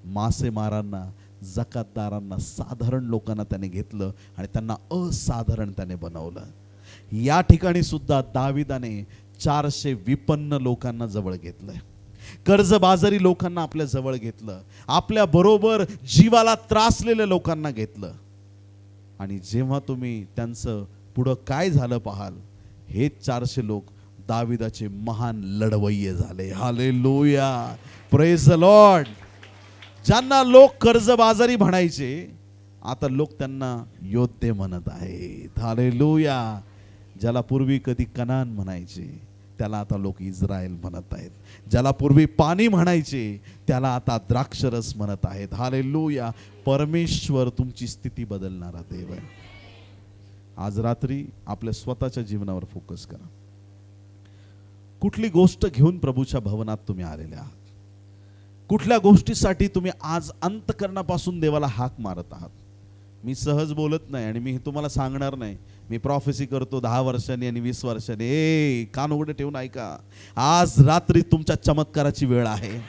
मासेमारांना, जकातदारांना, साधारण लोकांना त्याने घेतलं आणि त्यांना असाधारण त्याने बनवलं. या ठिकाणी सुद्धा दाविदाने 400 विपन्न लोकांना जवळ घेतलंय, कर्जबाजारी लोकांना आपल्या जवळ घेतलं, आपल्या बरोबर जीवाला त्रासलेल्या लोकांना घेतलं. आणि जेव्हा तुम्ही त्यांचं पुढं काय झालं पाहाल, हे 400 लोक दाविदाचे महान लढवय्ये झाले. Hallelujah, praise the Lord. ज्यांना लोक कर्जबाजारी म्हणायचे, आता लोक त्यांना योद्धे म्हणत आहेत. हालेलुया. ज्याला पूर्वी कधी कनान म्हणायचे, त्याला आता लोक इस्रायल म्हणत आहेत. ज्याला पूर्वी पाणी म्हणायचे, त्याला आता द्राक्षरस म्हणत आहेत. हालेलुया. परमेश्वर तुमची स्थिती बदलणारा देव आहे. आज रात्री आपल्या स्वतःच्या जीवनावर फोकस करा. कुठली गोष्ट घेऊन प्रभूच्या भवनात तुम्ही आलेले आहात? कुठल्या गोष्टीसाठी तुम्ही आज अंतःकरणापासून देवाला हाक मारत आहात? मी सहज बोलत नाही आणि मी तुम्हाला सांगणार नाही मी प्रॉफेसी करतो 10 वर्षांनी आणि 20 वर्षांनी. कान उघडे ठेवून ऐका. आज रात्री तुमच्या चमत्काराची वेळ आहे.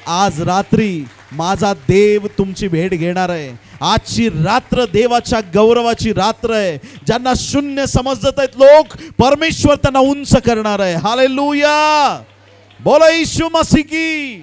आज रात्री माझा देव तुमची भेट घेणार आहे. आजची रात्र देवाच्या गौरवाची रात्र आहे. ज्यांना शून्य समजत आहेत लोक, परमेश्वर त्यांना उंच करणार आहे. हालेलुया. बोला येशू मसीह की